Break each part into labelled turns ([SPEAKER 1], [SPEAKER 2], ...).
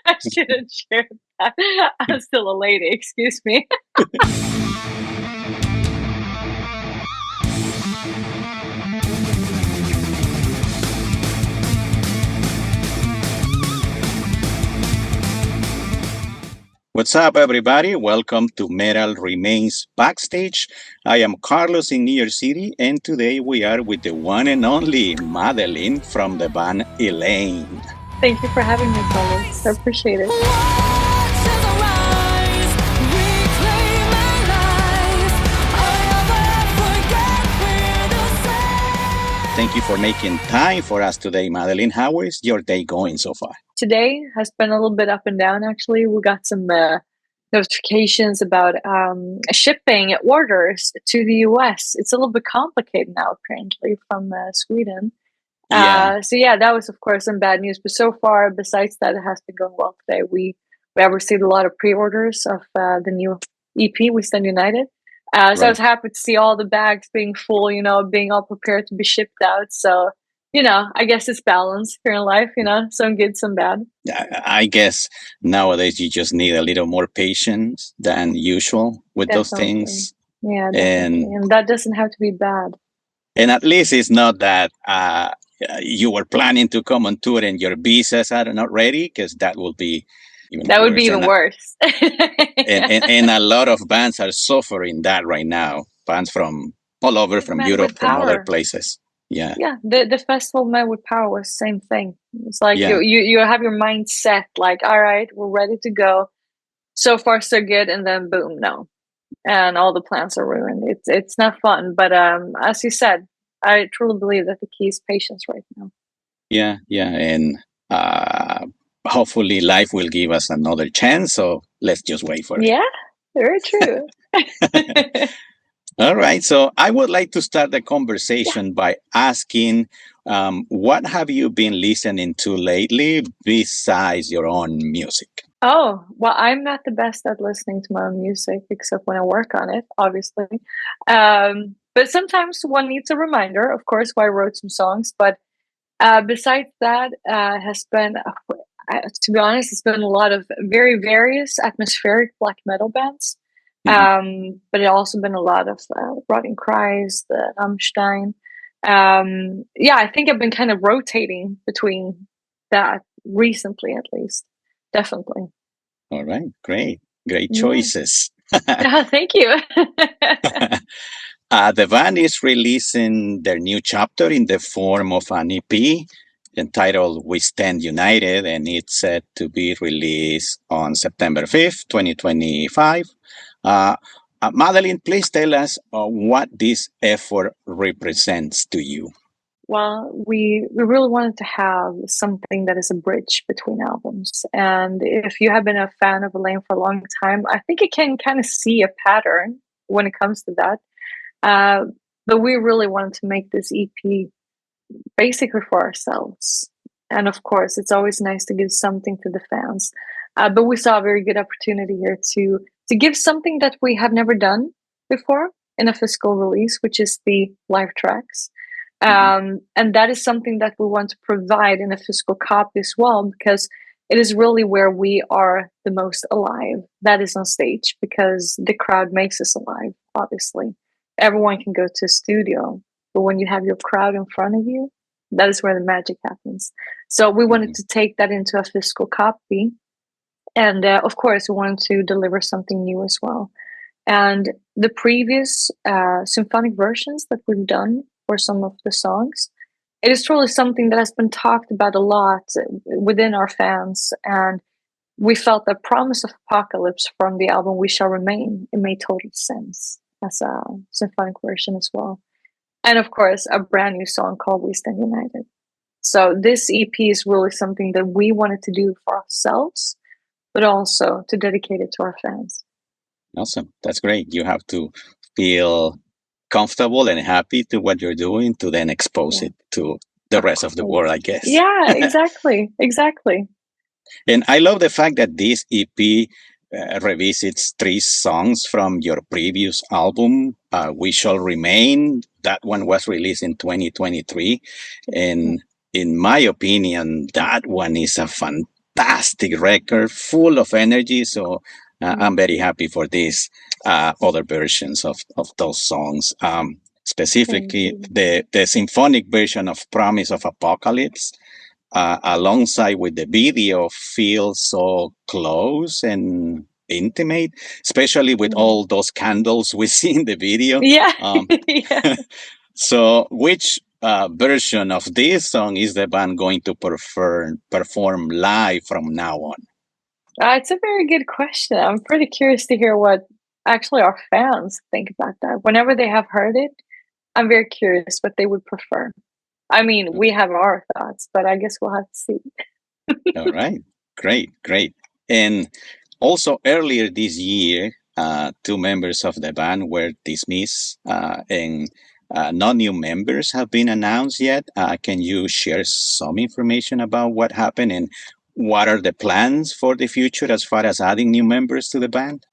[SPEAKER 1] I shouldn't share that. I'm still a lady, excuse me.
[SPEAKER 2] What's up, everybody? Welcome to Metal Remains Backstage. I am Carlos in New York City, and today we are with the one and only Madeline from the band Elaine.
[SPEAKER 1] Thank you for having me, Carlos. I appreciate it.
[SPEAKER 2] Thank you for making time for us today, Madeline. How is your day going so far?
[SPEAKER 1] Today has been a little bit up and down, actually. We got some notifications about shipping orders to the US. It's a little bit complicated now, apparently, from Sweden.
[SPEAKER 2] Yeah,
[SPEAKER 1] So yeah, that was of course some bad news. But so far, besides that, it has been going well today. We have received a lot of pre-orders of the new EP, We Stand United. So I was
[SPEAKER 2] right.
[SPEAKER 1] happy to see all the bags being full, being all prepared to be shipped out. So, I guess it's balance here in life, some good, some bad.
[SPEAKER 2] I guess nowadays you just need a little more patience than usual with those
[SPEAKER 1] Definitely.
[SPEAKER 2] things.
[SPEAKER 1] Yeah, definitely.
[SPEAKER 2] And
[SPEAKER 1] And that doesn't have to be bad.
[SPEAKER 2] at least it's not that you were planning to come on tour and your visas are not ready, because that will be even
[SPEAKER 1] That would be
[SPEAKER 2] worse.
[SPEAKER 1] even worse.
[SPEAKER 2] And a lot of bands are suffering that right now. Bands from all over,
[SPEAKER 1] Like
[SPEAKER 2] from
[SPEAKER 1] Men
[SPEAKER 2] Europe,
[SPEAKER 1] with
[SPEAKER 2] from other
[SPEAKER 1] Power.
[SPEAKER 2] places. Yeah,
[SPEAKER 1] Yeah, the festival Men with Power was the same thing. It's like
[SPEAKER 2] yeah,
[SPEAKER 1] you have your mind set, like, all right, we're ready to go. So far so good, and then boom, no. And all the plans are ruined. It's not fun. But as you said, I truly believe that the key is patience right now.
[SPEAKER 2] yeah. And uh, hopefully life will give us another chance. So let's just wait for
[SPEAKER 1] Yeah, very true.
[SPEAKER 2] it. All right. So I would like to start the
[SPEAKER 1] Yeah.
[SPEAKER 2] conversation by asking, what have you been listening to lately besides your own music?
[SPEAKER 1] Oh, well, I'm not the best at listening to my own music, except when I work on it, obviously. But sometimes one needs a reminder, of course, why I wrote some songs. But besides that, has been, to be honest, it's been a lot of very various atmospheric black metal bands.
[SPEAKER 2] Mhm.
[SPEAKER 1] But it also been a lot of Rotting Cries, the Rammstein. Yeah, I think I've been kind of rotating between that recently, at least. Definitely.
[SPEAKER 2] All right. Great
[SPEAKER 1] Yeah.
[SPEAKER 2] choices.
[SPEAKER 1] Thank you.
[SPEAKER 2] The band is releasing their new chapter in the form of an EP entitled We Stand United, and it's set to be released on September 5th, 2025. Uh, Madeline, please tell us what this effort represents to you.
[SPEAKER 1] Well, we really wanted to have something that is a bridge between albums. And if you have been a fan of Elaine for a long time, I think you can kind of see a pattern when it comes to that. Uh, but we really wanted to make this EP basically for ourselves. And of course, it's always nice to give something to the fans. But we saw a very good opportunity here to give something that we have never done before in a physical release, which is the live tracks.
[SPEAKER 2] Mhm.
[SPEAKER 1] And that is something that we want to provide in a physical copy as well, because it is really where we are the most alive. That is on stage, because the crowd makes us alive, obviously. Everyone can go to a studio, but when you have your crowd in front of you, that is where the magic happens. So we wanted
[SPEAKER 2] Mhm.
[SPEAKER 1] to take that into a physical copy. And of course, we wanted to deliver something new as well. And the previous symphonic versions that we've done for some of the songs, it is truly something that has been talked about a lot within our fans. And we felt the promise of Apocalypse from the album We Shall Remain, it made total sense as a symphonic version as well. And of course, a brand new song called We Stand United. So this EP is really something that we wanted to do for ourselves, but also to dedicate it to our fans.
[SPEAKER 2] Awesome. That's great. You have to feel comfortable and happy to what you're doing to then expose
[SPEAKER 1] Yeah,
[SPEAKER 2] it to the
[SPEAKER 1] of
[SPEAKER 2] rest of the world,
[SPEAKER 1] course.
[SPEAKER 2] I guess.
[SPEAKER 1] Yeah, exactly. Exactly.
[SPEAKER 2] And I love the fact that this EP revisits three songs from your previous album, We Shall Remain. That one was released in 2023.
[SPEAKER 1] Yeah.
[SPEAKER 2] And in my opinion, that one is a fantastic record, full of energy. So I'm very happy for these other versions of those songs.
[SPEAKER 1] Thank
[SPEAKER 2] Specifically,
[SPEAKER 1] you.
[SPEAKER 2] the symphonic version of Promise of Apocalypse, alongside with the video, feels so close and intimate, especially with
[SPEAKER 1] Mm.
[SPEAKER 2] all those candles we see in the video.
[SPEAKER 1] Yeah.
[SPEAKER 2] Um,
[SPEAKER 1] Yeah.
[SPEAKER 2] so, which version of this song is the band going to perform live from now on?
[SPEAKER 1] It's a very good question. I'm pretty curious to hear what actually our fans think about that. Whenever they have heard it, I'm very curious what they would prefer. I mean, we have our thoughts, but I guess we'll have to see.
[SPEAKER 2] All right, great, great. And also earlier this year, two members of the band were dismissed, and no new members have been announced yet. Can you share some information about what happened and what are the plans for the future as far as adding new members to the band?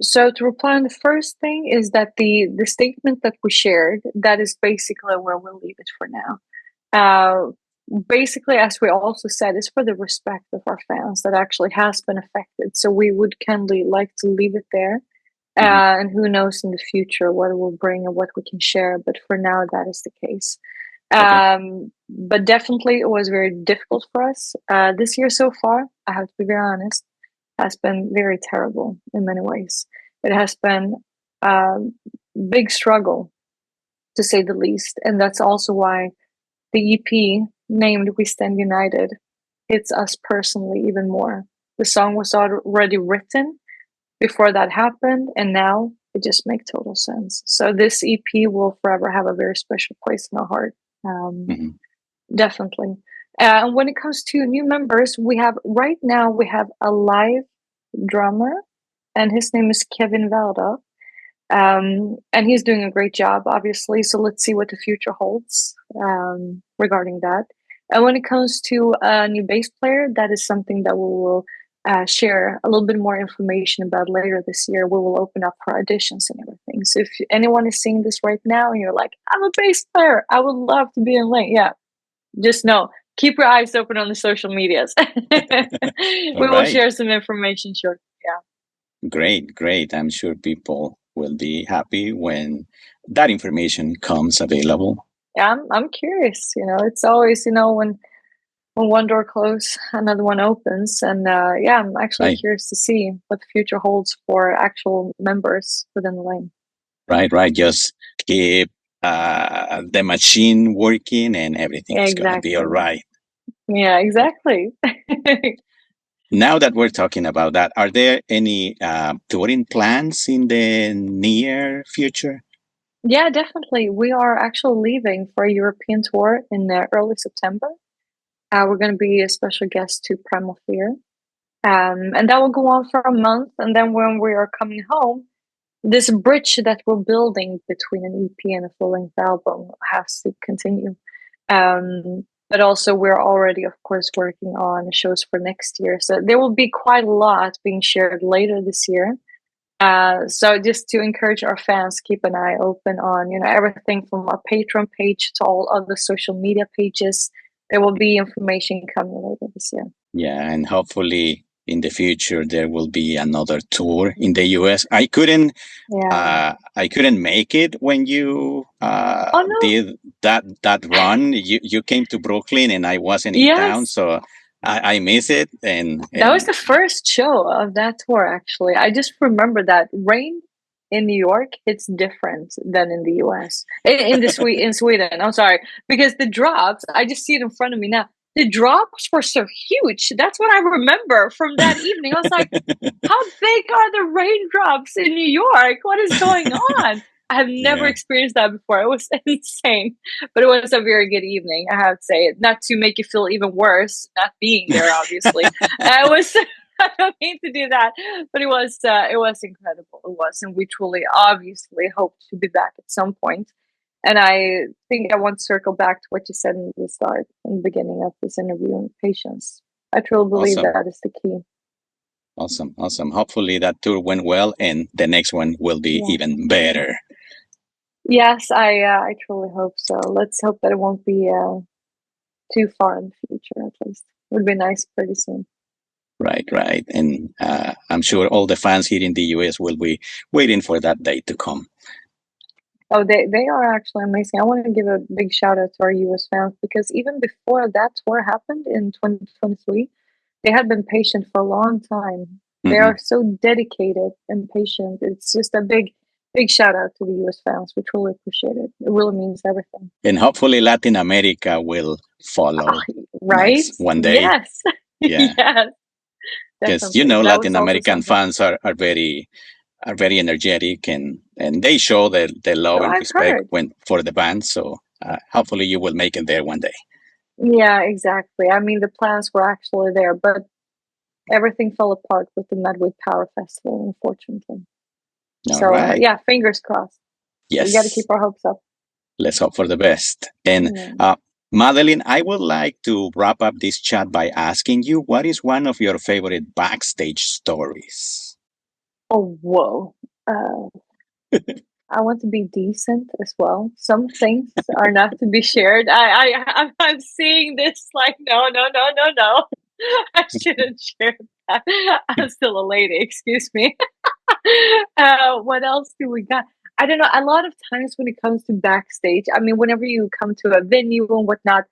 [SPEAKER 1] So to reply on the first thing is that the statement that we shared, that is basically where we'll leave it for now. Uh, Basically, as we also said, is for the respect of our fans that actually has been affected. So we would kindly like to leave it there.
[SPEAKER 2] Mhm.
[SPEAKER 1] And who knows in the future what it will bring and what we can share. But for now, that is the case.
[SPEAKER 2] Okay.
[SPEAKER 1] But definitely, it was very difficult for us this year so far. I have to be very honest, has been very terrible in many ways. It has been a big struggle, to say the least, and that's also why the EP named "We Stand United" hits us personally even more. The song was already written before that happened, and now it just makes total sense. So this EP will forever have a very special place in our heart. Um,
[SPEAKER 2] Mhm.
[SPEAKER 1] Definitely. And when it comes to new members, right now we have a live drummer, and his name is Kevin Valda. And he's doing a great job, obviously. So let's see what the future holds regarding that. And when it comes to a new bass player, that is something that we will share a little bit more information about later this year. We will open up for auditions and everything. So if anyone is seeing this right now and you're like, I'm a bass player, I would love to be in Link. Yeah, just know, keep your eyes open on the social medias. We
[SPEAKER 2] All
[SPEAKER 1] will
[SPEAKER 2] right.
[SPEAKER 1] share some information shortly. Yeah.
[SPEAKER 2] Great, great. I'm sure people will be happy when that information comes available.
[SPEAKER 1] Yeah, I'm curious. It's always, when one door closes, another one opens, and yeah, I'm actually
[SPEAKER 2] Right,
[SPEAKER 1] curious to see what the future holds for actual members within the lane.
[SPEAKER 2] right, right. Just keep the machine working and everything
[SPEAKER 1] Yeah,
[SPEAKER 2] is going to be all
[SPEAKER 1] exactly.
[SPEAKER 2] right.
[SPEAKER 1] Yeah, exactly.
[SPEAKER 2] Now that we're talking about that, are there any touring plans in the near future?
[SPEAKER 1] Yeah, definitely. We are actually leaving for a European tour in early September. We're going to be a special guest to Primal Fear. And that will go on for a month. And then when we are coming home, this bridge that we're building between an EP and a full length album has to continue. But also, we're already, of course, working on shows for next year. So there will be quite a lot being shared later this year. So just to encourage our fans, keep an eye open on everything from our Patreon page to all other social media pages. There will be information coming later this year.
[SPEAKER 2] Yeah, and hopefully in the future there will be another tour in the US.
[SPEAKER 1] Yeah.
[SPEAKER 2] I couldn't make it when you
[SPEAKER 1] Oh no.
[SPEAKER 2] did that run. You came to Brooklyn and I wasn't in town,
[SPEAKER 1] Yes.
[SPEAKER 2] so I miss it.
[SPEAKER 1] That was
[SPEAKER 2] And
[SPEAKER 1] the first show of that tour, actually. I just remember that rain in New York, it's different than in the US. In Sweden, I'm sorry. Because the drops, I just see it in front of me now. The drops were so huge. That's what I remember from that evening. I was like, how big are the raindrops in New York? What is going on? I have never
[SPEAKER 2] yeah,
[SPEAKER 1] experienced that before. It was insane, but it was a very good evening. I have to say, not to make you feel even worse not being there. Obviously, I was. I don't mean to do that, but it was. It was incredible. It was, and we truly, obviously, hope to be back at some point. And I think I want to circle back to what you said in the start, in the beginning of this interview, and patience. I truly believe
[SPEAKER 2] awesome,
[SPEAKER 1] that is the key.
[SPEAKER 2] awesome, awesome. Hopefully that tour went well, and the next one will be
[SPEAKER 1] Yeah.
[SPEAKER 2] even better.
[SPEAKER 1] Yes, I truly hope so. Let's hope that it won't be too far in the future, at least. Would be nice pretty soon.
[SPEAKER 2] Right, right. And I'm sure all the fans here in the US will be waiting for that day to come.
[SPEAKER 1] Oh, they are actually amazing. I want to give a big shout out to our US fans because even before that tour happened in 2023, they had been patient for a long time. They
[SPEAKER 2] Mhm.
[SPEAKER 1] are so dedicated and patient. It's just a big shout out to the US fans. We truly appreciate it. It really means everything.
[SPEAKER 2] And hopefully Latin America will
[SPEAKER 1] Ah,
[SPEAKER 2] follow
[SPEAKER 1] right?
[SPEAKER 2] one day.
[SPEAKER 1] Yes.
[SPEAKER 2] Yeah.
[SPEAKER 1] Yes,
[SPEAKER 2] Because
[SPEAKER 1] definitely. That was
[SPEAKER 2] Latin
[SPEAKER 1] also
[SPEAKER 2] American
[SPEAKER 1] something.
[SPEAKER 2] fans are very energetic and they show the love
[SPEAKER 1] So
[SPEAKER 2] and
[SPEAKER 1] I've
[SPEAKER 2] respect
[SPEAKER 1] heard.
[SPEAKER 2] for the band. So hopefully you will make it there one day.
[SPEAKER 1] Yeah, exactly. I mean, the plans were actually there, but everything fell apart with the Medway Power Festival, unfortunately.
[SPEAKER 2] All
[SPEAKER 1] So
[SPEAKER 2] right.
[SPEAKER 1] yeah, fingers crossed. We got to
[SPEAKER 2] Yes.
[SPEAKER 1] keep our hopes up.
[SPEAKER 2] Let's hope for the best. And
[SPEAKER 1] Yeah.
[SPEAKER 2] Madeline, I would like to wrap up this chat by asking you, what is one of your favorite backstage stories?
[SPEAKER 1] Oh, whoa. Uh, I want to be decent as well. Some things are not to be shared. I'm seeing this like no, no, no, no, no. I shouldn't share that. I'm still a lady. Excuse me. What else do we got? I don't know. A lot of times when it comes to backstage, I mean, whenever you come to a venue and whatnot,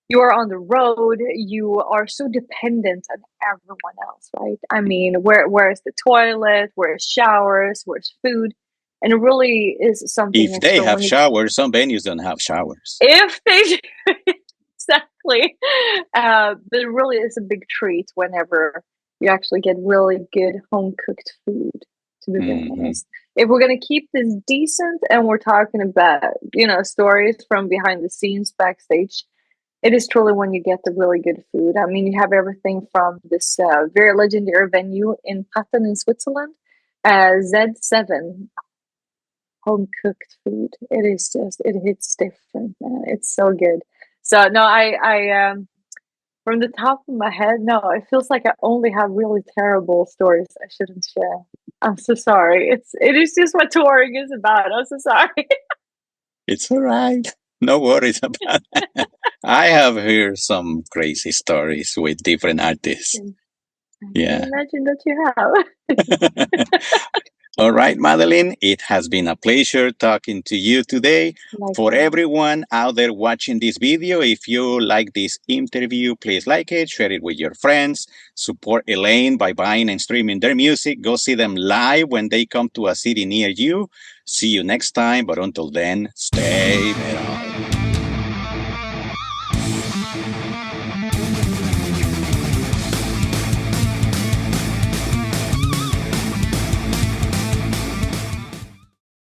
[SPEAKER 1] you are on the road. You are so dependent on everyone else, right? I mean, where's the toilet? Where's showers? Where's food? And it really is something
[SPEAKER 2] If they
[SPEAKER 1] extra
[SPEAKER 2] have
[SPEAKER 1] when you
[SPEAKER 2] showers, some venues don't have showers.
[SPEAKER 1] if they exactly. But it really is a big treat whenever you actually get really good home cooked food, to be very
[SPEAKER 2] Hmm.
[SPEAKER 1] honest. If we're gonna keep this decent and we're talking about, stories from behind the scenes backstage, it is truly when you get the really good food. I mean, you have everything from this very legendary venue in Patten in Switzerland, Z7 home cooked food. It is just it hits different, man. It's so good. So no, I from the top of my head, no, it feels like I only have really terrible stories I shouldn't share. I'm so sorry. It is just what touring is about. I'm so sorry.
[SPEAKER 2] It's all right. No worries about that. I have heard some crazy stories with different artists.
[SPEAKER 1] I can
[SPEAKER 2] Yeah.
[SPEAKER 1] imagine that you have.
[SPEAKER 2] All right, Madeline, it has been a pleasure talking to you today. For
[SPEAKER 1] Likewise.
[SPEAKER 2] everyone out there watching this video, if you like this interview, please like it, share it with your friends, support Elaine by buying and streaming their music. Go see them live when they come to a city near you. See you next time, but until then, stay metal.